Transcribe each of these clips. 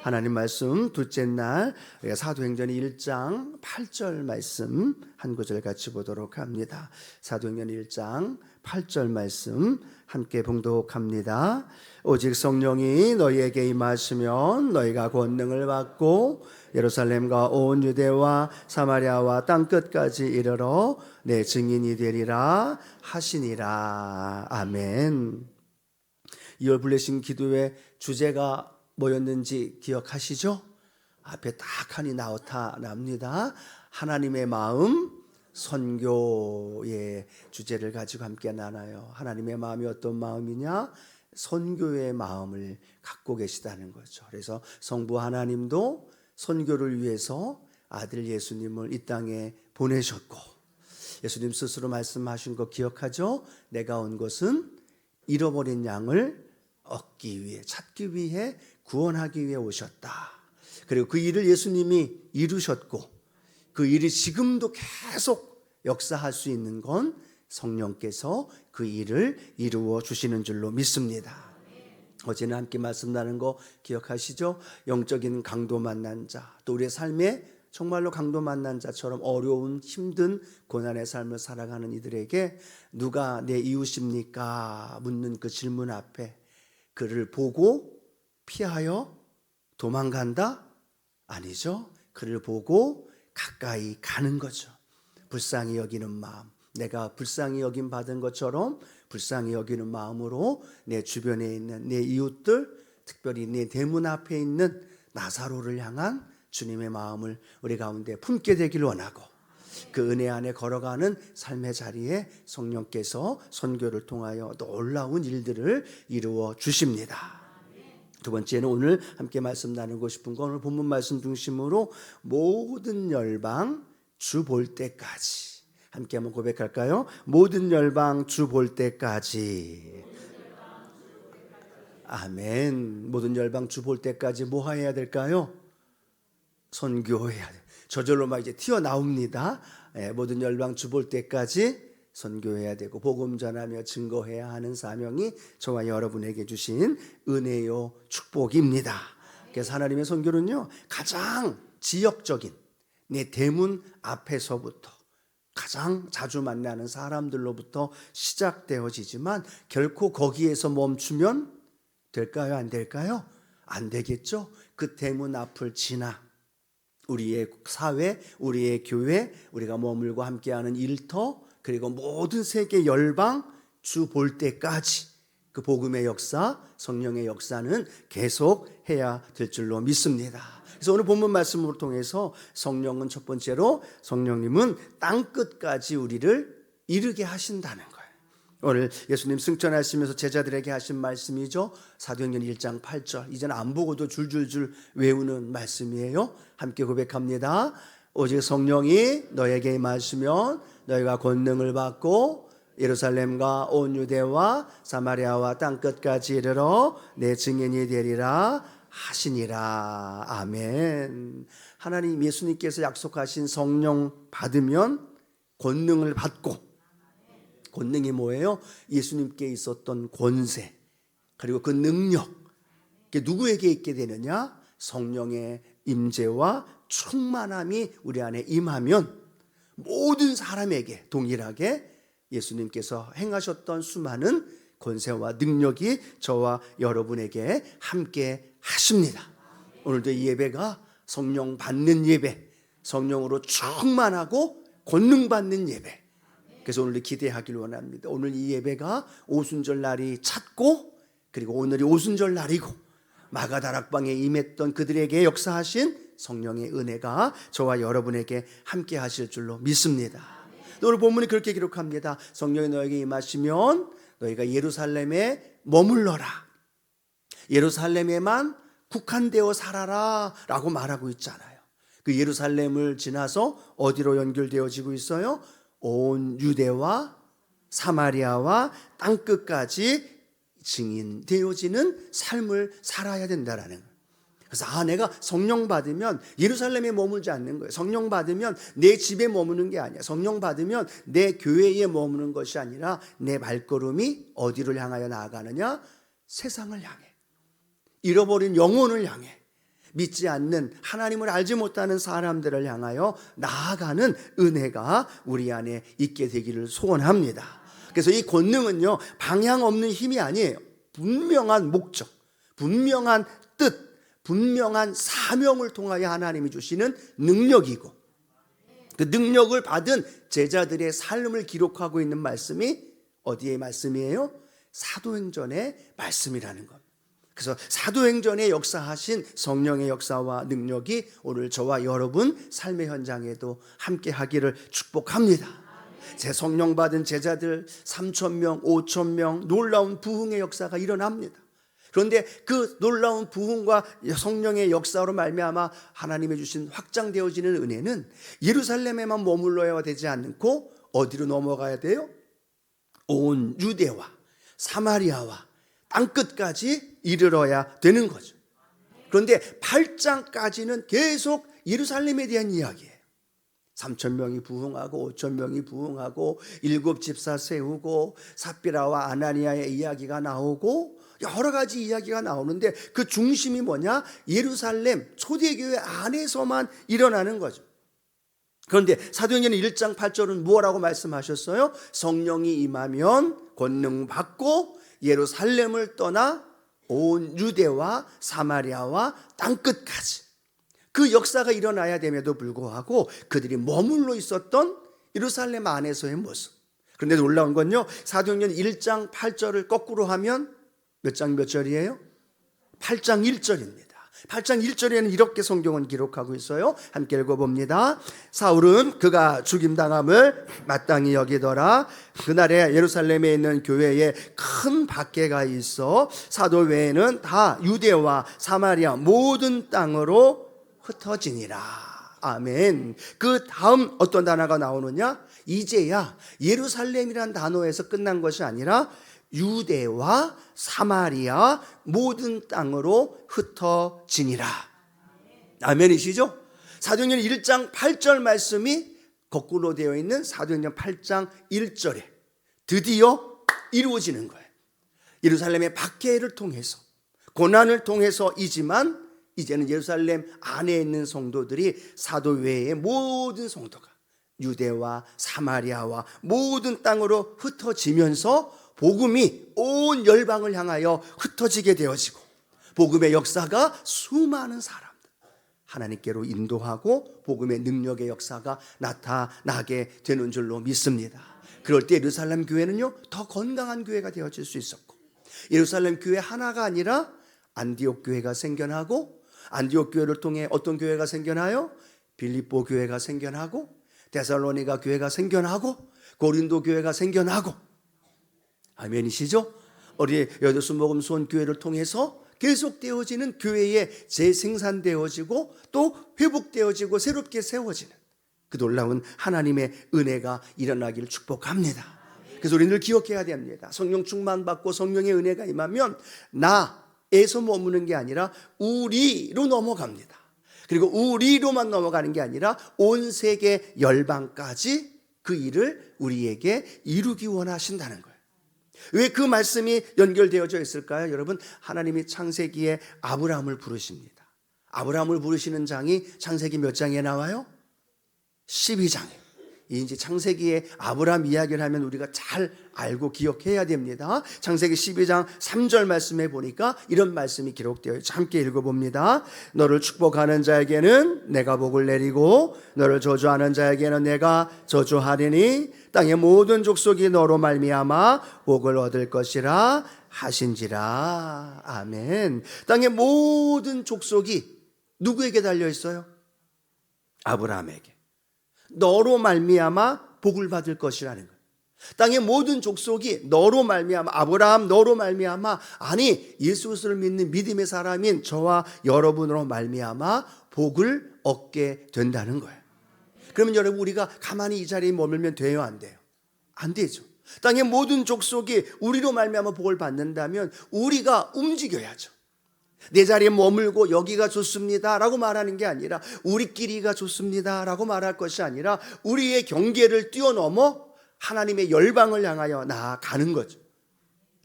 하나님 말씀 둘째 날 우리가 사도행전 1장 8절 말씀 한 구절 같이 보도록 합니다. 사도행전 1장 8절 말씀 함께 봉독합니다. 오직 성령이 너희에게 임하시면 너희가 권능을 받고 예루살렘과 온 유대와 사마리아와 땅끝까지 이르러 내 증인이 되리라 하시니라. 아멘. 2월 블레싱 기도의 주제가 뭐였는지 기억하시죠? 앞에 딱 하니 나옵니다. 하나님의 마음 선교의 주제를 가지고 함께 나눠요. 하나님의 마음이 어떤 마음이냐? 선교의 마음을 갖고 계시다는 거죠. 그래서 성부 하나님도 선교를 위해서 아들 예수님을 이 땅에 보내셨고, 예수님 스스로 말씀하신 거 기억하죠? 내가 온 것은 잃어버린 양을 얻기 위해, 찾기 위해, 구원하기 위해 오셨다. 그리고 그 일을 예수님이 이루셨고, 그 일이 지금도 계속 역사할 수 있는 건 성령께서 그 일을 이루어 주시는 줄로 믿습니다. 어제는 함께 말씀 나눈 거 기억하시죠? 영적인 강도 만난 자, 또 우리의 삶에 정말로 강도 만난 자처럼 어려운 힘든 고난의 삶을 살아가는 이들에게 누가 내 이웃입니까? 묻는 그 질문 앞에 그를 보고 피하여 도망간다? 아니죠. 그를 보고 가까이 가는 거죠. 불쌍히 여기는 마음, 내가 불쌍히 여김 받은 것처럼 불쌍히 여기는 마음으로 내 주변에 있는 내 이웃들, 특별히 내 대문 앞에 있는 나사로를 향한 주님의 마음을 우리 가운데 품게 되길 원하고, 그 은혜 안에 걸어가는 삶의 자리에 성령께서 선교를 통하여 놀라운 일들을 이루어 주십니다. 두 번째는 오늘 함께 말씀 나누고 싶은 건 오늘 본문 말씀 중심으로 모든 열방 주 볼 때까지 함께 한번 고백할까요? 모든 열방 주 볼 때까지. 아멘. 모든 열방 주 볼 때까지 뭐 해야 될까요? 선교해야 돼. 저절로 막 이제 튀어나옵니다. 모든 열방 주 볼 때까지 선교해야 되고 복음 전하며 증거해야 하는 사명이 저와 여러분에게 주신 은혜요 축복입니다. 그래서 하나님의 선교는요, 가장 지역적인 내 대문 앞에서부터 가장 자주 만나는 사람들로부터 시작되어지지만 결코 거기에서 멈추면 될까요? 안 될까요? 안 되겠죠. 그 대문 앞을 지나 우리의 사회, 우리의 교회, 우리가 머물고 함께하는 일터, 그리고 모든 세계 열방 주 볼 때까지 그 복음의 역사, 성령의 역사는 계속 해야 될 줄로 믿습니다. 그래서 오늘 본문 말씀을 통해서 성령은 첫 번째로 성령님은 땅끝까지 우리를 이르게 하신다는 거예요. 오늘 예수님 승천하시면서 제자들에게 하신 말씀이죠. 사도행전 1장 8절. 이제는 안 보고도 줄줄줄 외우는 말씀이에요. 함께 고백합니다. 오직 성령이 너에게 임하시면 너희가 권능을 받고 예루살렘과 온 유대와 사마리아와 땅끝까지 이르러 내 증인이 되리라 하시니라. 아멘. 하나님 예수님께서 약속하신 성령 받으면 권능을 받고, 권능이 뭐예요? 예수님께 있었던 권세, 그리고 그 능력, 그게 누구에게 있게 되느냐? 성령의 임재와 충만함이 우리 안에 임하면 모든 사람에게 동일하게 예수님께서 행하셨던 수많은 권세와 능력이 저와 여러분에게 함께 하십니다. 오늘도 이 예배가 성령 받는 예배, 성령으로 충만하고 권능 받는 예배, 그래서 오늘도 기대하길 원합니다. 오늘 이 예배가 오순절 날이 찼고, 그리고 오늘이 오순절 날이고, 마가다락방에 임했던 그들에게 역사하신 성령의 은혜가 저와 여러분에게 함께 하실 줄로 믿습니다. 오늘 본문이 그렇게 기록합니다. 성령이 너에게 임하시면 너희가 예루살렘에 머물러라, 예루살렘에만 국한되어 살아라 라고 말하고 있잖아요. 그 예루살렘을 지나서 어디로 연결되어지고 있어요? 온 유대와 사마리아와 땅끝까지 증인되어지는 삶을 살아야 된다라는 거예요. 그래서 내가 성령 받으면 예루살렘에 머물지 않는 거예요. 성령 받으면 내 집에 머무는 게 아니야. 성령 받으면 내 교회에 머무는 것이 아니라 내 발걸음이 어디를 향하여 나아가느냐? 세상을 향해, 잃어버린 영혼을 향해, 믿지 않는, 하나님을 알지 못하는 사람들을 향하여 나아가는 은혜가 우리 안에 있게 되기를 소원합니다. 그래서 이 권능은요, 방향 없는 힘이 아니에요. 분명한 목적, 분명한 뜻, 분명한 사명을 통하여 하나님이 주시는 능력이고, 그 능력을 받은 제자들의 삶을 기록하고 있는 말씀이 어디의 말씀이에요? 사도행전의 말씀이라는 것. 그래서 사도행전에 역사하신 성령의 역사와 능력이 오늘 저와 여러분 삶의 현장에도 함께 하기를 축복합니다. 제 성령 받은 제자들 3,000명, 5,000명 놀라운 부흥의 역사가 일어납니다. 그런데 그 놀라운 부흥과 성령의 역사로 말미암아 하나님이 주신 확장되어지는 은혜는 예루살렘에만 머물러야 되지 않고 어디로 넘어가야 돼요? 온 유대와 사마리아와 땅끝까지 이르러야 되는 거죠. 그런데 8장까지는 계속 예루살렘에 대한 이야기예요. 3,000명이 부흥하고 5,000명이 부흥하고 7 집사 세우고 삽비라와 아나니아의 이야기가 나오고 여러 가지 이야기가 나오는데 그 중심이 뭐냐? 예루살렘 초대교회 안에서만 일어나는 거죠. 그런데 사도행전 1장 8절은 무엇라고 말씀하셨어요? 성령이 임하면 권능 받고 예루살렘을 떠나 온 유대와 사마리아와 땅끝까지, 그 역사가 일어나야 됨에도 불구하고 그들이 머물러 있었던 예루살렘 안에서의 모습. 그런데 놀라운 건요, 사도행전 1장 8절을 거꾸로 하면 몇 장 몇 절이에요? 8장 1절입니다. 8장 1절에는 이렇게 성경은 기록하고 있어요. 함께 읽어봅니다. 사울은 그가 죽임당함을 마땅히 여기더라. 그날에 예루살렘에 있는 교회에 큰 박해가 있어 사도 외에는 다 유대와 사마리아 모든 땅으로 흩어지니라. 아멘. 그 다음 어떤 단어가 나오느냐? 이제야 예루살렘이란 단어에서 끝난 것이 아니라 유대와 사마리아 모든 땅으로 흩어지니라. 아멘이시죠? 사도행전 1장 8절 말씀이 거꾸로 되어 있는 사도행전 8장 1절에 드디어 이루어지는 거예요. 예루살렘의 박해를 통해서, 고난을 통해서이지만 이제는 예루살렘 안에 있는 성도들이 사도 외의 모든 성도가 유대와 사마리아와 모든 땅으로 흩어지면서 복음이 온 열방을 향하여 흩어지게 되어지고 복음의 역사가 수많은 사람들 하나님께로 인도하고 복음의 능력의 역사가 나타나게 되는 줄로 믿습니다. 그럴 때 예루살렘 교회는요, 더 건강한 교회가 되어질 수 있었고, 예루살렘 교회 하나가 아니라 안디옥 교회가 생겨나고, 안디옥 교회를 통해 어떤 교회가 생겨나요? 빌립보 교회가 생겨나고, 데살로니가 교회가 생겨나고, 고린도 교회가 생겨나고. 아멘이시죠? 우리 여도수목음수원 교회를 통해서 계속되어지는 교회에 재생산되어지고 또 회복되어지고 새롭게 세워지는 그 놀라운 하나님의 은혜가 일어나기를 축복합니다. 그래서 우리는 늘 기억해야 됩니다. 성령 충만받고 성령의 은혜가 임하면 나에서 머무는 게 아니라 우리로 넘어갑니다. 그리고 우리로만 넘어가는 게 아니라 온 세계 열방까지 그 일을 우리에게 이루기 원하신다는 거예요. 왜 그 말씀이 연결되어져 있을까요? 여러분, 하나님이 창세기에 아브라함을 부르십니다. 아브라함을 부르시는 장이 창세기 몇 장에 나와요? 12장에. 이제 창세기에 아브라함 이야기를 하면 우리가 잘 알고 기억해야 됩니다. 창세기 12장 3절 말씀에 보니까 이런 말씀이 기록되어 있죠. 함께 읽어봅니다. 너를 축복하는 자에게는 내가 복을 내리고 너를 저주하는 자에게는 내가 저주하리니 땅의 모든 족속이 너로 말미암아 복을 얻을 것이라 하신지라. 아멘. 땅의 모든 족속이 누구에게 달려 있어요? 아브라함에게. 너로 말미암아 복을 받을 것이라는 거예요. 땅의 모든 족속이 너로 말미암아, 아브라함 너로 말미암아, 아니 예수 그리스도를 믿는 믿음의 사람인 저와 여러분으로 말미암아 복을 얻게 된다는 거예요. 그러면 여러분, 우리가 가만히 이 자리에 머물면 돼요, 안 돼요? 안 되죠. 땅의 모든 족속이 우리로 말미암아 복을 받는다면 우리가 움직여야죠. 내 자리에 머물고 여기가 좋습니다 라고 말하는 게 아니라, 우리끼리가 좋습니다 라고 말할 것이 아니라 우리의 경계를 뛰어넘어 하나님의 열방을 향하여 나아가는 거죠.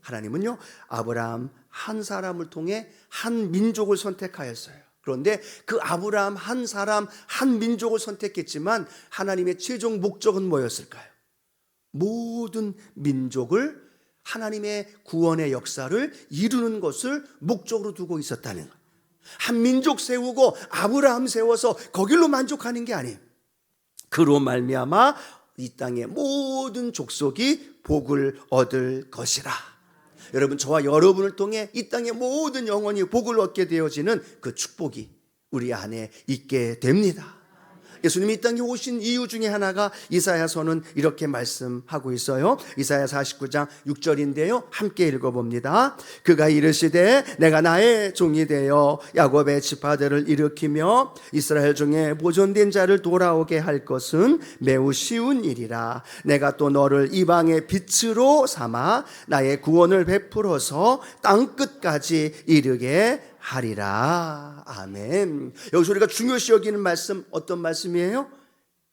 하나님은요, 아브라함 한 사람을 통해 한 민족을 선택하였어요. 그런데 그 아브라함 한 사람, 한 민족을 선택했지만 하나님의 최종 목적은 뭐였을까요? 모든 민족을 하나님의 구원의 역사를 이루는 것을 목적으로 두고 있었다는 거예요. 한 민족 세우고 아브라함 세워서 거길로 만족하는 게 아니에요. 그로 말미암아 이 땅의 모든 족속이 복을 얻을 것이라. 여러분, 저와 여러분을 통해 이 땅의 모든 영혼이 복을 얻게 되어지는 그 축복이 우리 안에 있게 됩니다. 예수님이 이 땅에 오신 이유 중에 하나가 이사야서는 이렇게 말씀하고 있어요. 이사야 49장 6절인데요. 함께 읽어봅니다. 그가 이르시되 내가 나의 종이 되어 야곱의 지파들을 일으키며 이스라엘 중에 보존된 자를 돌아오게 할 것은 매우 쉬운 일이라. 내가 또 너를 이방의 빛으로 삼아 나의 구원을 베풀어서 땅끝까지 이르게 하리라. 아멘. 여기서 우리가 중요시 여기는 말씀, 어떤 말씀이에요?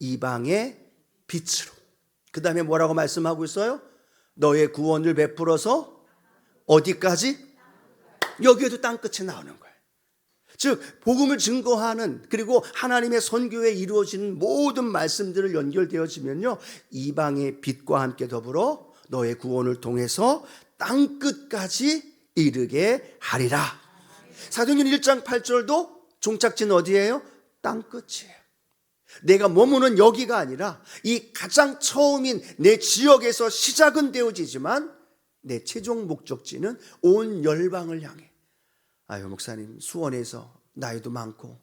이방의 빛으로. 그 다음에 뭐라고 말씀하고 있어요? 너의 구원을 베풀어서 어디까지? 여기에도 땅끝에 나오는 거예요. 즉 복음을 증거하는, 그리고 하나님의 선교에 이루어지는 모든 말씀들을 연결되어지면요, 이방의 빛과 함께 더불어 너의 구원을 통해서 땅끝까지 이르게 하리라. 사도행전 1장 8절도 종착지는 어디예요? 땅끝이에요. 내가 머무는 여기가 아니라 이 가장 처음인 내 지역에서 시작은 되어지지만 내 최종 목적지는 온 열방을 향해. 아유, 목사님, 수원에서 나이도 많고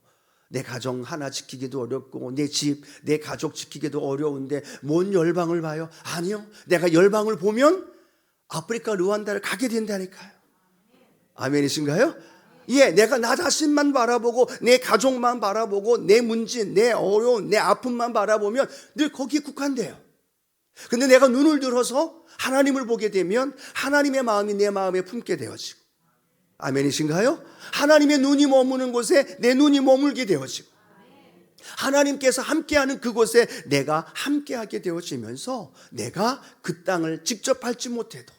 내 가정 하나 지키기도 어렵고 내 집, 내 가족 지키기도 어려운데 뭔 열방을 봐요? 아니요, 내가 열방을 보면 아프리카 르완다를 가게 된다니까요. 아멘이신가요? 예, 내가 나 자신만 바라보고 내 가족만 바라보고 내 문제, 내 어려움, 내 아픔만 바라보면 늘 거기에 국한돼요. 근데 내가 눈을 들어서 하나님을 보게 되면 하나님의 마음이 내 마음에 품게 되어지고, 아멘이신가요? 하나님의 눈이 머무는 곳에 내 눈이 머물게 되어지고, 하나님께서 함께하는 그곳에 내가 함께하게 되어지면서 내가 그 땅을 직접 밟지 못해도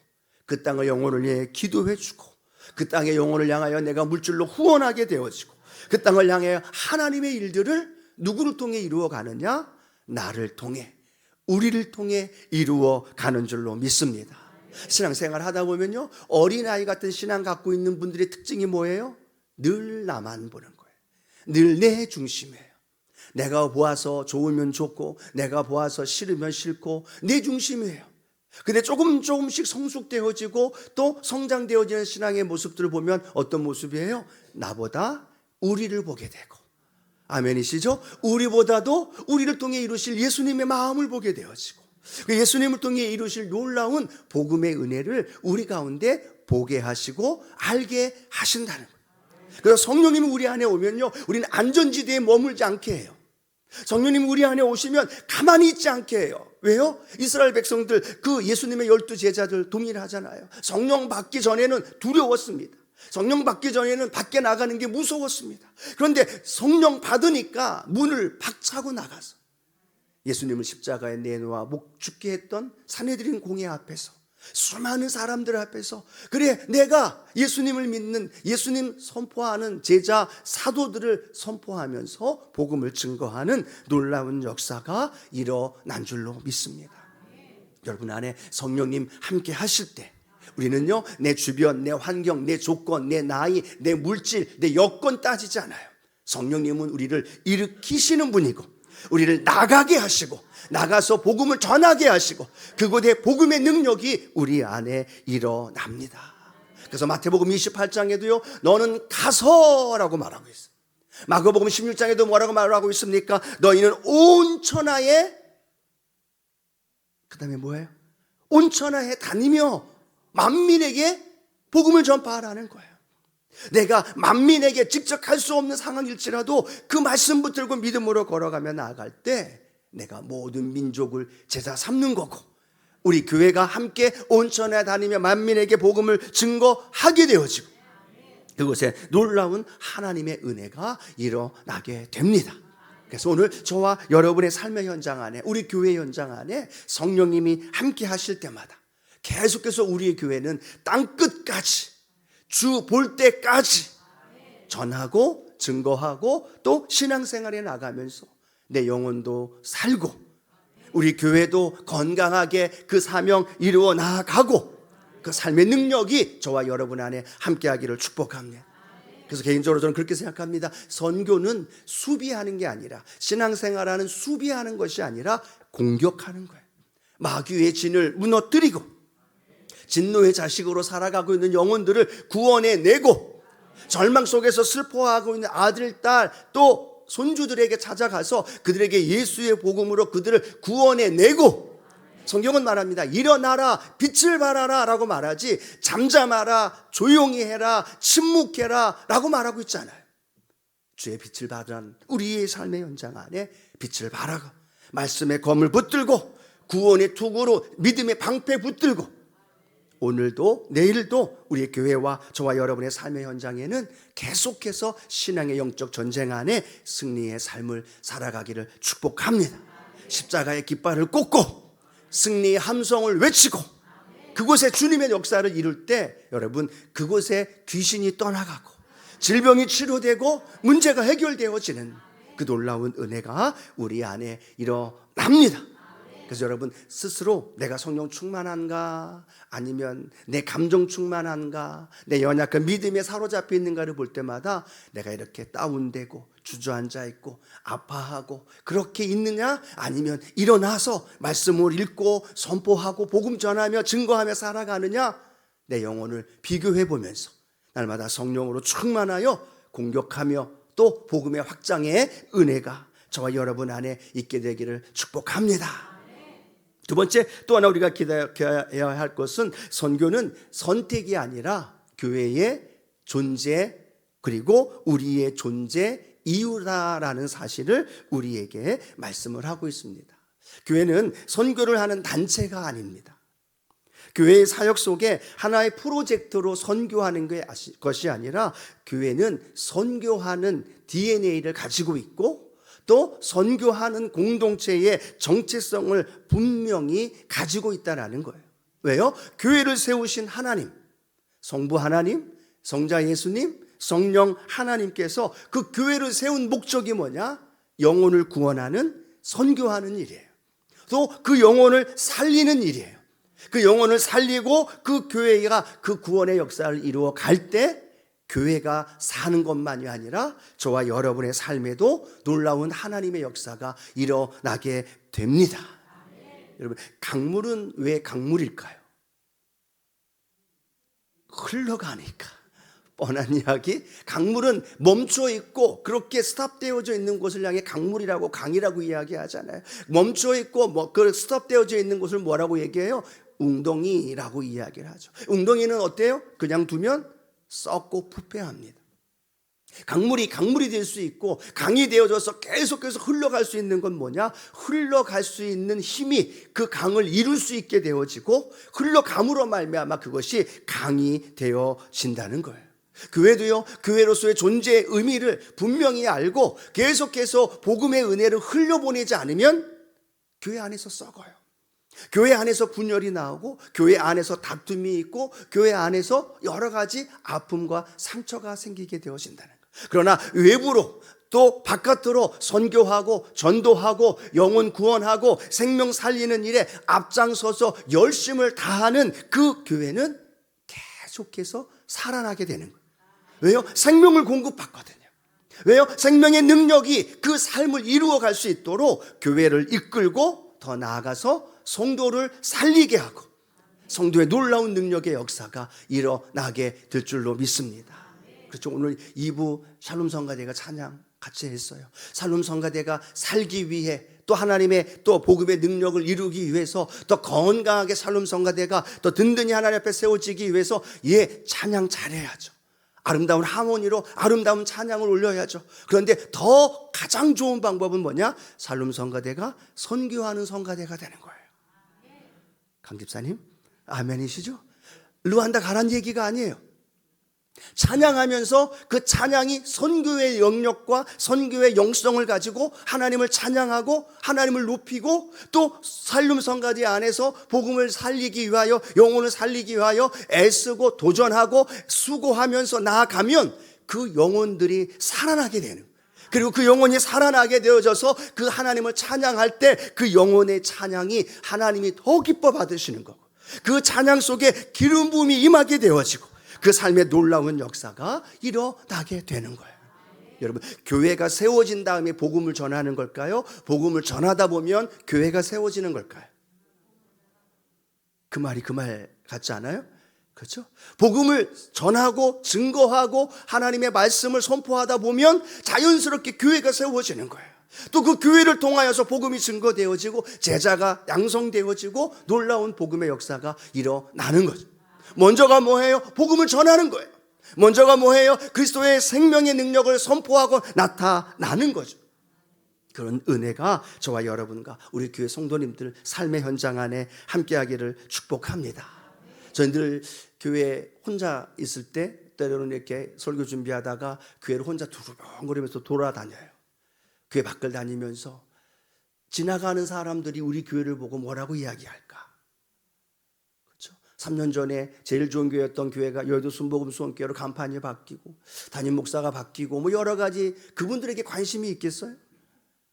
그 땅의 영혼을 위해 기도해주고, 그 땅의 영혼을 향하여 내가 물질로 후원하게 되어지고, 그 땅을 향해 하나님의 일들을 누구를 통해 이루어 가느냐? 나를 통해, 우리를 통해 이루어 가는 줄로 믿습니다. 신앙생활 하다 보면요, 어린아이 같은 신앙 갖고 있는 분들의 특징이 뭐예요? 늘 나만 보는 거예요. 늘 내 중심이에요. 내가 보아서 좋으면 좋고 내가 보아서 싫으면 싫고 내 중심이에요. 근데 조금씩 성숙되어지고 또 성장되어지는 신앙의 모습들을 보면 어떤 모습이에요? 나보다 우리를 보게 되고, 아멘이시죠? 우리보다도 우리를 통해 이루실 예수님의 마음을 보게 되어지고, 예수님을 통해 이루실 놀라운 복음의 은혜를 우리 가운데 보게 하시고 알게 하신다는 거예요. 그래서 성령님이 우리 안에 오면요, 우리는 안전지대에 머물지 않게 해요. 성령님이 우리 안에 오시면 가만히 있지 않게 해요. 왜요? 이스라엘 백성들, 그 예수님의 12 제자들 동일하잖아요. 성령 받기 전에는 두려웠습니다. 성령 받기 전에는 밖에 나가는 게 무서웠습니다. 그런데 성령 받으니까 문을 박차고 나가서 예수님을 십자가에 내놓아 목 죽게 했던 산헤드린 공회 앞에서, 수많은 사람들 앞에서, 그래 내가 예수님을 믿는, 예수님 선포하는 제자 사도들을 선포하면서 복음을 증거하는 놀라운 역사가 일어난 줄로 믿습니다. 여러분 안에 성령님 함께 하실 때 우리는요, 내 주변, 내 환경, 내 조건, 내 나이, 내 물질, 내 여건 따지지 않아요. 성령님은 우리를 일으키시는 분이고, 우리를 나가게 하시고, 나가서 복음을 전하게 하시고, 그곳에 복음의 능력이 우리 안에 일어납니다. 그래서 마태복음 28장에도요 너는 가서라고 말하고 있어요. 마가복음 16장에도 뭐라고 말하고 있습니까? 너희는 온 천하에, 그 다음에 뭐예요? 온 천하에 다니며 만민에게 복음을 전파하라는 거예요. 내가 만민에게 직접 갈 수 없는 상황일지라도 그 말씀 붙들고 믿음으로 걸어가며 나아갈 때 내가 모든 민족을 제자 삼는 거고, 우리 교회가 함께 온천에 다니며 만민에게 복음을 증거하게 되어지고, 그곳에 놀라운 하나님의 은혜가 일어나게 됩니다. 그래서 오늘 저와 여러분의 삶의 현장 안에, 우리 교회 현장 안에 성령님이 함께 하실 때마다 계속해서 우리의 교회는 땅끝까지, 주 볼 때까지 전하고 증거하고 또 신앙생활에 나가면서 내 영혼도 살고 우리 교회도 건강하게 그 사명 이루어 나아가고 그 삶의 능력이 저와 여러분 안에 함께하기를 축복합니다. 그래서 개인적으로 저는 그렇게 생각합니다. 선교는 수비하는 게 아니라, 신앙생활하는 수비하는 것이 아니라 공격하는 거예요. 마귀의 진을 무너뜨리고 진노의 자식으로 살아가고 있는 영혼들을 구원해내고, 절망 속에서 슬퍼하고 있는 아들, 딸, 또 손주들에게 찾아가서 그들에게 예수의 복음으로 그들을 구원해내고, 성경은 말합니다. 일어나라, 빛을 발하라 라고 말하지 잠잠하라, 조용히 해라, 침묵해라 라고 말하고 있잖아요. 주의 빛을 발하는 우리의 삶의 현장 안에 빛을 발하고, 말씀의 검을 붙들고, 구원의 투구로 믿음의 방패 붙들고, 오늘도 내일도 우리의 교회와 저와 여러분의 삶의 현장에는 계속해서 신앙의 영적 전쟁 안에 승리의 삶을 살아가기를 축복합니다. 십자가의 깃발을 꽂고 승리의 함성을 외치고 그곳에 주님의 역사를 이룰 때 여러분, 그곳에 귀신이 떠나가고 질병이 치료되고 문제가 해결되어지는 그 놀라운 은혜가 우리 안에 일어납니다. 그래서 여러분 스스로 내가 성령 충만한가, 아니면 내 감정 충만한가, 내 연약한 믿음에 사로잡혀 있는가를 볼 때마다 내가 이렇게 다운되고 주저앉아 있고 아파하고 그렇게 있느냐, 아니면 일어나서 말씀을 읽고 선포하고 복음 전하며 증거하며 살아가느냐, 내 영혼을 비교해 보면서 날마다 성령으로 충만하여 공격하며 또 복음의 확장의 은혜가 저와 여러분 안에 있게 되기를 축복합니다. 두 번째, 또 하나 우리가 기대해야 할 것은, 선교는 선택이 아니라 교회의 존재 그리고 우리의 존재 이유다라는 사실을 우리에게 말씀을 하고 있습니다. 교회는 선교를 하는 단체가 아닙니다. 교회의 사역 속에 하나의 프로젝트로 선교하는 것이 아니라, 교회는 선교하는 DNA를 가지고 있고 또 선교하는 공동체의 정체성을 분명히 가지고 있다는 거예요. 왜요? 교회를 세우신 하나님, 성부 하나님, 성자 예수님, 성령 하나님께서 그 교회를 세운 목적이 뭐냐? 영혼을 구원하는, 선교하는 일이에요. 또 그 영혼을 살리는 일이에요. 그 영혼을 살리고 그 교회가 그 구원의 역사를 이루어 갈 때 교회가 사는 것만이 아니라 저와 여러분의 삶에도 놀라운 하나님의 역사가 일어나게 됩니다. 여러분, 강물은 왜 강물일까요? 흘러가니까. 뻔한 이야기. 강물은 멈춰 있고 그렇게 스탑되어져 있는 곳을 향해 강물이라고, 강이라고 이야기하잖아요. 멈춰 있고 그 스탑되어져 있는 곳을 뭐라고 얘기해요? 웅덩이라고 이야기를 하죠. 웅덩이는 어때요? 그냥 두면 썩고 부패합니다. 강물이 될 수 있고 강이 되어져서 계속해서 흘러갈 수 있는 건 뭐냐? 흘러갈 수 있는 힘이 그 강을 이룰 수 있게 되어지고, 흘러감으로 말미암아 그것이 강이 되어진다는 거예요. 교회도요, 교회로서의 존재의 의미를 분명히 알고 계속해서 복음의 은혜를 흘려보내지 않으면 교회 안에서 썩어요. 교회 안에서 분열이 나오고 교회 안에서 다툼이 있고 교회 안에서 여러 가지 아픔과 상처가 생기게 되어진다는 거예요. 그러나 외부로 또 바깥으로 선교하고 전도하고 영혼 구원하고 생명 살리는 일에 앞장서서 열심을 다하는 그 교회는 계속해서 살아나게 되는 거예요. 왜요? 생명을 공급받거든요. 왜요? 생명의 능력이 그 삶을 이루어갈 수 있도록 교회를 이끌고 더 나아가서 성도를 살리게 하고 성도의 놀라운 능력의 역사가 일어나게 될 줄로 믿습니다. 그렇죠. 오늘 2부 샬롬 성가대가 찬양 같이 했어요. 샬롬 성가대가 살기 위해, 또 하나님의 또 복음의 능력을 이루기 위해서, 더 건강하게 샬롬 성가대가 더 든든히 하나님 앞에 세워지기 위해서 찬양 잘해야죠. 아름다운 하모니로 아름다운 찬양을 올려야죠. 그런데 더 가장 좋은 방법은 뭐냐? 샬롬 성가대가 선교하는 성가대가 되는 거예요. 강 집사님 아멘이시죠? 르완다 가란 얘기가 아니에요. 찬양하면서 그 찬양이 선교의 영역과 선교의 영성을 가지고 하나님을 찬양하고 하나님을 높이고, 또 샬롬 성가대 안에서 복음을 살리기 위하여, 영혼을 살리기 위하여 애쓰고 도전하고 수고하면서 나아가면 그 영혼들이 살아나게 되는, 그리고 그 영혼이 살아나게 되어져서 그 하나님을 찬양할 때 그 영혼의 찬양이 하나님이 더 기뻐 받으시는 거고, 그 찬양 속에 기름 부음이 임하게 되어지고 그 삶의 놀라운 역사가 일어나게 되는 거예요. 여러분, 교회가 세워진 다음에 복음을 전하는 걸까요? 복음을 전하다 보면 교회가 세워지는 걸까요? 그 말이 그 말 같지 않아요? 그렇죠? 복음을 전하고 증거하고 하나님의 말씀을 선포하다 보면 자연스럽게 교회가 세워지는 거예요. 또 그 교회를 통하여서 복음이 증거되어지고 제자가 양성되어지고 놀라운 복음의 역사가 일어나는 거죠. 먼저가 뭐예요? 복음을 전하는 거예요. 먼저가 뭐예요? 그리스도의 생명의 능력을 선포하고 나타나는 거죠. 그런 은혜가 저와 여러분과 우리 교회 성도님들 삶의 현장 안에 함께하기를 축복합니다. 저는 늘 교회 혼자 있을 때 때로는 이렇게 설교 준비하다가 교회를 혼자 두루뭉거리면서 돌아다녀요. 교회 밖을 다니면서 지나가는 사람들이 우리 교회를 보고 뭐라고 이야기할까? 그렇죠? 3년 전에 제일 좋은 교회였던 교회가 여의도 순복음 수원교회로 간판이 바뀌고 담임 목사가 바뀌고 뭐 여러 가지, 그분들에게 관심이 있겠어요?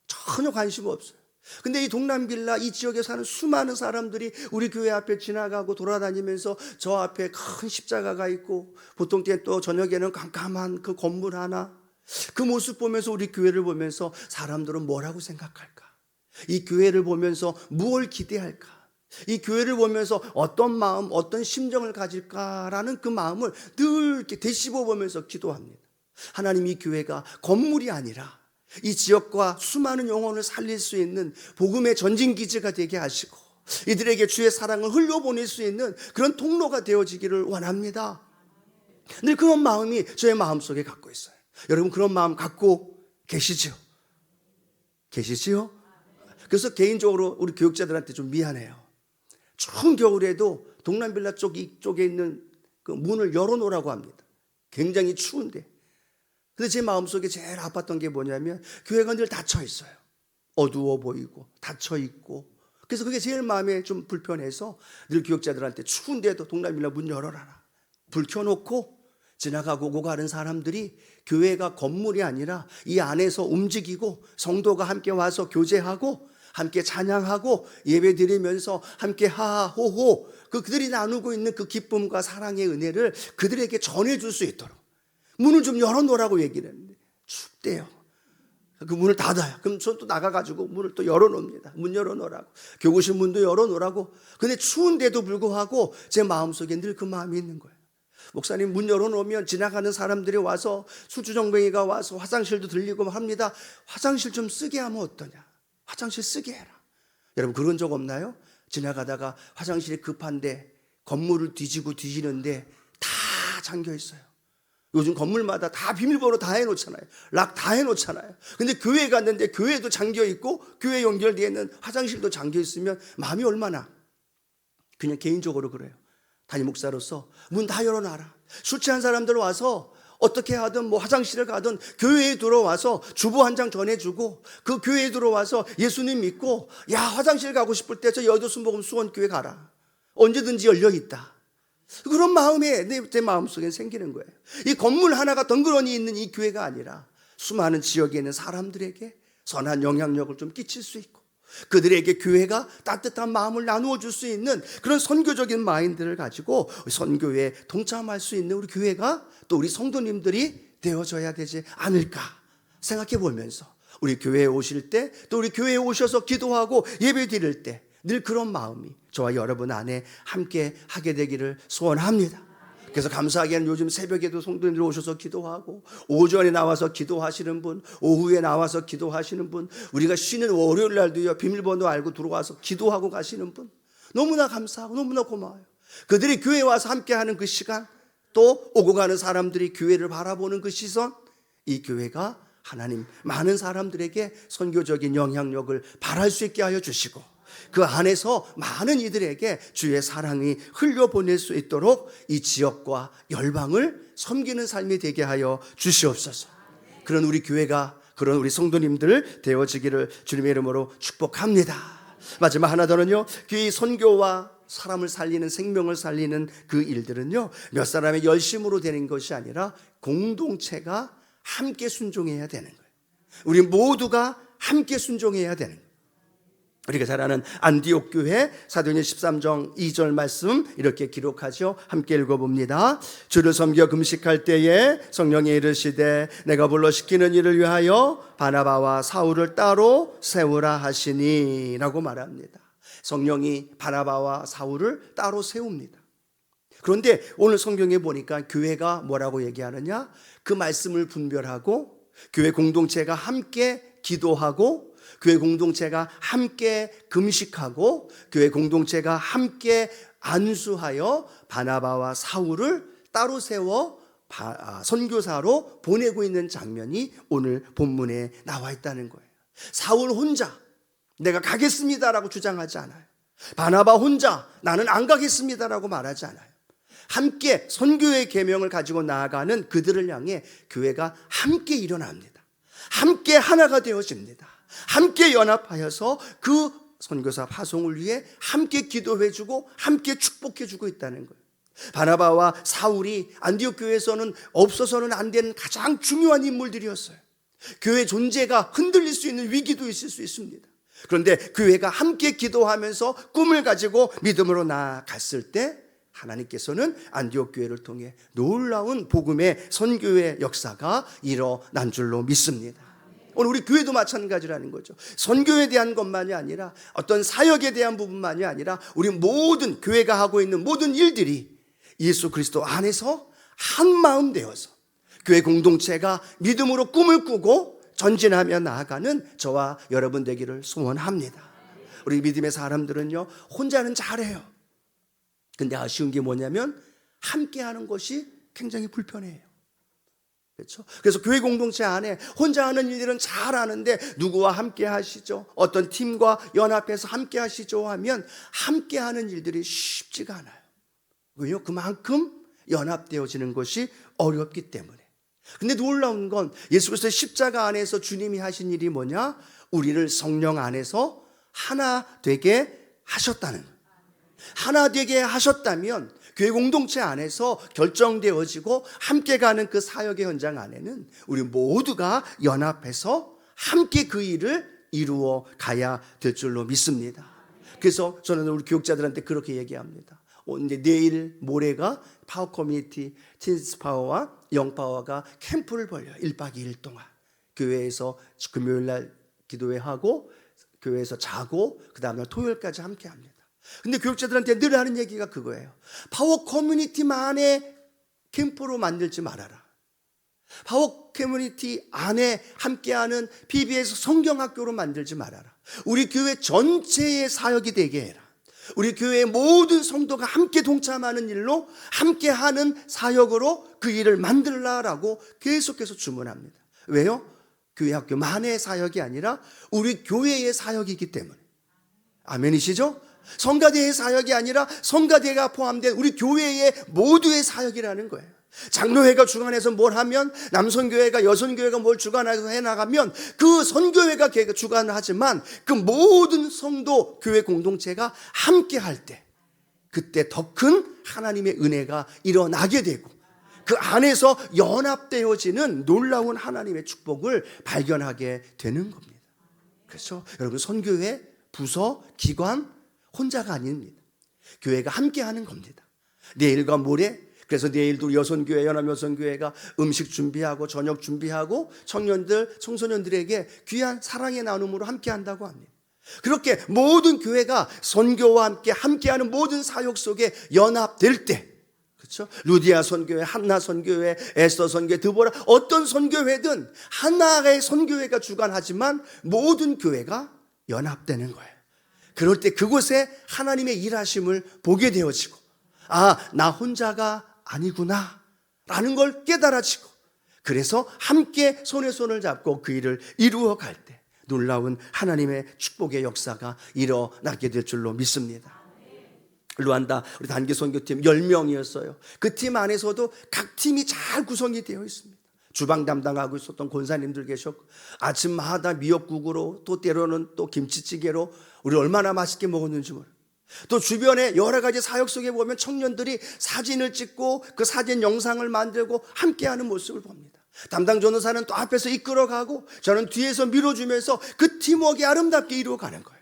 전혀 관심 없어요. 근데 이 동남빌라 이 지역에 사는 수많은 사람들이 우리 교회 앞에 지나가고 돌아다니면서 저 앞에 큰 십자가가 있고 보통 때 또 저녁에는 깜깜한 그 건물 하나, 그 모습 보면서 우리 교회를 보면서 사람들은 뭐라고 생각할까? 이 교회를 보면서 무엇을 기대할까? 이 교회를 보면서 어떤 마음, 어떤 심정을 가질까라는 그 마음을 늘 이렇게 되씹어 보면서 기도합니다. 하나님, 이 교회가 건물이 아니라 이 지역과 수많은 영혼을 살릴 수 있는 복음의 전진기지가 되게 하시고 이들에게 주의 사랑을 흘려보낼 수 있는 그런 통로가 되어지기를 원합니다. 늘 그런 마음이 저의 마음속에 갖고 있어요. 여러분, 그런 마음 갖고 계시지요? 계시지요? 그래서 개인적으로 우리 교육자들한테 좀 미안해요. 추운 겨울에도 동남빌라 이쪽에 있는 그 문을 열어놓으라고 합니다. 굉장히 추운데. 근데 제 마음속에 제일 아팠던 게 뭐냐면 교회가 늘 닫혀 있어요. 어두워 보이고 닫혀 있고. 그래서 그게 제일 마음에 좀 불편해서 늘 교육자들한테 추운데도 동남빌라 문 열어라. 불 켜놓고 지나가고 오고 가는 사람들이 교회가 건물이 아니라 이 안에서 움직이고 성도가 함께 와서 교제하고 함께 찬양하고 예배 드리면서 함께 하하호호 그들이 나누고 있는 그 기쁨과 사랑의 은혜를 그들에게 전해줄 수 있도록 문을 좀 열어놓으라고 얘기를 했는데 춥대요. 그 문을 닫아요. 그럼 전 또 나가가지고 문을 또 열어놓습니다. 문 열어놓으라고. 교구실 문도 열어놓으라고. 근데 추운데도 불구하고 제 마음속에 늘 그 마음이 있는 거예요. 목사님, 문 열어놓으면 지나가는 사람들이 와서 수주정뱅이가 와서 화장실도 들리고 합니다. 화장실 좀 쓰게 하면 어떠냐? 화장실 쓰게 해라. 여러분, 그런 적 없나요? 지나가다가 화장실이 급한데 건물을 뒤지는데 다 잠겨 있어요. 요즘 건물마다 다 비밀번호 다 해놓잖아요. 락 다 해놓잖아요. 근데 교회 갔는데 교회도 잠겨 있고 교회 연결되어 있는 화장실도 잠겨 있으면 마음이 얼마나, 그냥 개인적으로 그래요. 담임 목사로서 문 다 열어놔라. 술 취한 사람들 와서 어떻게 하든 뭐 화장실을 가든 교회에 들어와서 주보 한 장 전해주고 그 교회에 들어와서 예수님 믿고 야 화장실 가고 싶을 때 저 여의도 순복음 수원교회 가라. 언제든지 열려있다. 그런 마음이 내 마음속에 생기는 거예요. 이 건물 하나가 덩그러니 있는 이 교회가 아니라 수많은 지역에 있는 사람들에게 선한 영향력을 좀 끼칠 수 있고 그들에게 교회가 따뜻한 마음을 나누어 줄 수 있는 그런 선교적인 마인드를 가지고 선교에 동참할 수 있는 우리 교회가 또 우리 성도님들이 되어져야 되지 않을까 생각해 보면서 우리 교회에 오실 때 또 우리 교회에 오셔서 기도하고 예배 드릴 때 늘 그런 마음이 저와 여러분 안에 함께 하게 되기를 소원합니다. 그래서 감사하게는 요즘 새벽에도 성도님들 오셔서 기도하고 오전에 나와서 기도하시는 분, 오후에 나와서 기도하시는 분, 우리가 쉬는 월요일 날도요 비밀번호 알고 들어와서 기도하고 가시는 분 너무나 감사하고 너무나 고마워요. 그들이 교회에 와서 함께하는 그 시간, 또 오고 가는 사람들이 교회를 바라보는 그 시선, 이 교회가 하나님 많은 사람들에게 선교적인 영향력을 발할 수 있게 하여 주시고 그 안에서 많은 이들에게 주의 사랑이 흘려보낼 수 있도록 이 지역과 열방을 섬기는 삶이 되게 하여 주시옵소서. 그런 우리 교회가, 그런 우리 성도님들 되어지기를 주님의 이름으로 축복합니다. 마지막 하나 더는요, 이 선교와 사람을 살리는, 생명을 살리는 그 일들은요, 몇 사람의 열심으로 되는 것이 아니라 공동체가 함께 순종해야 되는 거예요. 우리 모두가 함께 순종해야 되는 거예요. 우리가 잘 아는 안디옥 교회 사도행전 13장 2절 말씀 이렇게 기록하죠. 함께 읽어봅니다. 주를 섬겨 금식할 때에 성령이 이르시되 내가 불러 시키는 일을 위하여 바나바와 사울을 따로 세우라 하시니 라고 말합니다. 성령이 바나바와 사울을 따로 세웁니다. 그런데 오늘 성경에 보니까 교회가 뭐라고 얘기하느냐, 그 말씀을 분별하고 교회 공동체가 함께 기도하고 교회 공동체가 함께 금식하고 교회 공동체가 함께 안수하여 바나바와 사울을 따로 세워 선교사로 보내고 있는 장면이 오늘 본문에 나와 있다는 거예요. 사울 혼자 내가 가겠습니다라고 주장하지 않아요. 바나바 혼자 나는 안 가겠습니다라고 말하지 않아요. 함께 선교의 계명을 가지고 나아가는 그들을 향해 교회가 함께 일어납니다. 함께 하나가 되어집니다. 함께 연합하여서 그 선교사 파송을 위해 함께 기도해주고 함께 축복해주고 있다는 거예요. 바나바와 사울이 안디옥 교회에서는 없어서는 안 되는 가장 중요한 인물들이었어요. 교회 존재가 흔들릴 수 있는 위기도 있을 수 있습니다. 그런데 교회가 함께 기도하면서 꿈을 가지고 믿음으로 나아갔을 때 하나님께서는 안디옥 교회를 통해 놀라운 복음의 선교의 역사가 일어난 줄로 믿습니다. 오늘 우리 교회도 마찬가지라는 거죠. 선교에 대한 것만이 아니라 어떤 사역에 대한 부분만이 아니라 우리 모든 교회가 하고 있는 모든 일들이 예수 그리스도 안에서 한 마음 되어서 교회 공동체가 믿음으로 꿈을 꾸고 전진하며 나아가는 저와 여러분 되기를 소원합니다. 우리 믿음의 사람들은요, 혼자는 잘해요. 근데 아쉬운 게 뭐냐면 함께 하는 것이 굉장히 불편해요. 그렇죠? 그래서 교회 공동체 안에 혼자 하는 일들은 잘 하는데 누구와 함께 하시죠? 어떤 팀과 연합해서 함께 하시죠? 하면 함께 하는 일들이 쉽지가 않아요. 왜요? 그만큼 연합되어지는 것이 어렵기 때문에. 근데 놀라운 건 예수 그리스도의 십자가 안에서 주님이 하신 일이 뭐냐? 우리를 성령 안에서 하나 되게 하셨다는 거예요. 하나 되게 하셨다면 교회 공동체 안에서 결정되어지고 함께 가는 그 사역의 현장 안에는 우리 모두가 연합해서 함께 그 일을 이루어 가야 될 줄로 믿습니다. 그래서 저는 우리 교육자들한테 그렇게 얘기합니다. 이제 내일 모레가 파워 커뮤니티 틴스 파워와 영 파워가 캠프를 벌려요. 1박 2일 동안 교회에서 금요일 날 기도회 하고 교회에서 자고 그 다음날 토요일까지 함께 합니다. 근데 교육자들한테 늘 하는 얘기가 그거예요. 파워 커뮤니티만의 캠프로 만들지 말아라. 파워 커뮤니티 안에 함께하는 PBS 성경학교로 만들지 말아라. 우리 교회 전체의 사역이 되게 해라. 우리 교회의 모든 성도가 함께 동참하는 일로 함께하는 사역으로 그 일을 만들라라고 계속해서 주문합니다. 왜요? 교회 학교만의 사역이 아니라 우리 교회의 사역이기 때문에. 아멘이시죠? 성가대의 사역이 아니라 성가대가 포함된 우리 교회의 모두의 사역이라는 거예요. 장로회가 주관해서 뭘 하면 남선교회가 여선교회가 뭘 주관해서 해나가면 그 선교회가 주관을 하지만 그 모든 성도 교회 공동체가 함께 할 때 그때 더 큰 하나님의 은혜가 일어나게 되고 그 안에서 연합되어지는 놀라운 하나님의 축복을 발견하게 되는 겁니다. 그래서 여러분 선교회, 부서, 기관 혼자가 아닙니다. 교회가 함께하는 겁니다. 내일과 모레 그래서 내일도 여선교회, 연합여선교회가 음식 준비하고 저녁 준비하고 청년들, 청소년들에게 귀한 사랑의 나눔으로 함께한다고 합니다. 그렇게 모든 교회가 선교와 함께하는 모든 사역 속에 연합될 때 그렇죠? 루디아 선교회, 한나 선교회, 에스더 선교회, 드보라 어떤 선교회든 하나의 선교회가 주관하지만 모든 교회가 연합되는 거예요. 그럴 때 그곳에 하나님의 일하심을 보게 되어지고 나 혼자가 아니구나 라는 걸 깨달아지고 그래서 함께 손에 손을 잡고 그 일을 이루어 갈 때 놀라운 하나님의 축복의 역사가 일어나게 될 줄로 믿습니다. 루안다 우리 단기 선교팀 10명이었어요. 그 팀 안에서도 각 팀이 잘 구성이 되어 있습니다. 주방 담당하고 있었던 권사님들 계셨고 아침마다 미역국으로 또 때로는 또 김치찌개로 우리 얼마나 맛있게 먹었는지 몰라요. 또 주변에 여러 가지 사역 속에 보면 청년들이 사진을 찍고 그 사진 영상을 만들고 함께하는 모습을 봅니다. 담당 전도사는 또 앞에서 이끌어가고 저는 뒤에서 밀어주면서 그 팀워크가 아름답게 이루어가는 거예요.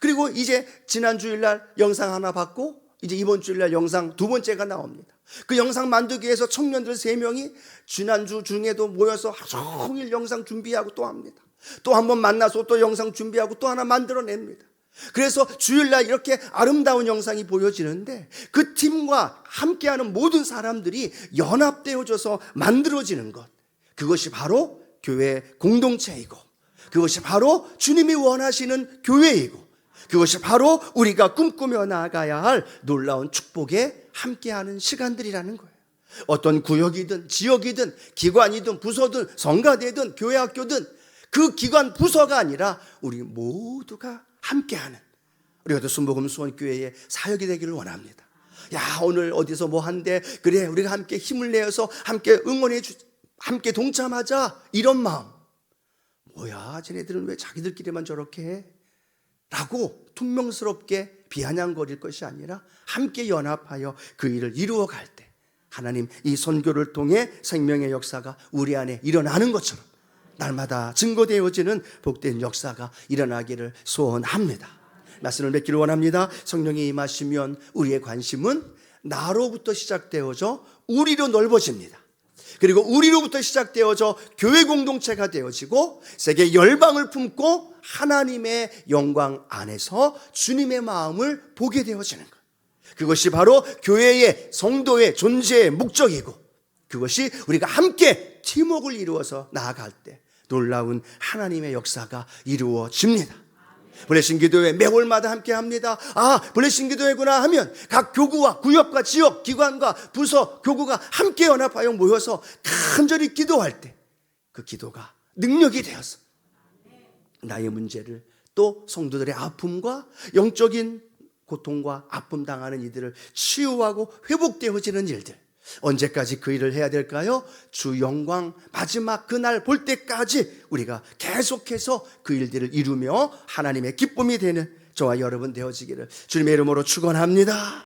그리고 이제 지난 주일날 영상 하나 받고 이제 이번 주일날 영상 두 번째가 나옵니다. 그 영상 만들기 위해서 청년들 3명이 지난주 중에도 모여서 하루 종일 영상 준비하고 또 합니다. 또 한 번 만나서 또 영상 준비하고 또 하나 만들어냅니다. 그래서 주일날 이렇게 아름다운 영상이 보여지는데 그 팀과 함께하는 모든 사람들이 연합되어져서 만들어지는 것, 그것이 바로 교회 공동체이고, 그것이 바로 주님이 원하시는 교회이고, 그것이 바로 우리가 꿈꾸며 나아가야 할 놀라운 축복에 함께하는 시간들이라는 거예요. 어떤 구역이든 지역이든 기관이든 부서든 성가대든 교회 학교든 그 기관 부서가 아니라 우리 모두가 함께하는, 우리가 순복음 수원교회의 사역이 되기를 원합니다. 야, 오늘 어디서 뭐 한대, 그래 우리가 함께 힘을 내어서 함께 응원해 함께 동참하자, 이런 마음. 뭐야, 쟤네들은 왜 자기들끼리만 저렇게 해? 라고 퉁명스럽게 비아냥거릴 것이 아니라 함께 연합하여 그 일을 이루어갈 때 하나님 이 선교를 통해 생명의 역사가 우리 안에 일어나는 것처럼 날마다 증거되어지는 복된 역사가 일어나기를 소원합니다. 말씀을 맺기를 원합니다. 성령이 임하시면 우리의 관심은 나로부터 시작되어져 우리로 넓어집니다. 그리고 우리로부터 시작되어져 교회 공동체가 되어지고 세계 열방을 품고 하나님의 영광 안에서 주님의 마음을 보게 되어지는 것. 그것이 바로 교회의 성도의 존재의 목적이고, 그것이 우리가 함께 팀워크를 이루어서 나아갈 때 놀라운 하나님의 역사가 이루어집니다. 블레싱 기도회 매월마다 함께 합니다. 아, 블레싱 기도회구나 하면 각 교구와 구역과 지역, 기관과 부서, 교구가 함께 연합하여 모여서 간절히 기도할 때 그 기도가 능력이 되어서 나의 문제를, 또 성도들의 아픔과 영적인 고통과 아픔 당하는 이들을 치유하고 회복되어지는 일들, 언제까지 그 일을 해야 될까요? 주 영광 마지막 그날 볼 때까지 우리가 계속해서 그 일들을 이루며 하나님의 기쁨이 되는 저와 여러분 되어지기를 주님의 이름으로 축원합니다.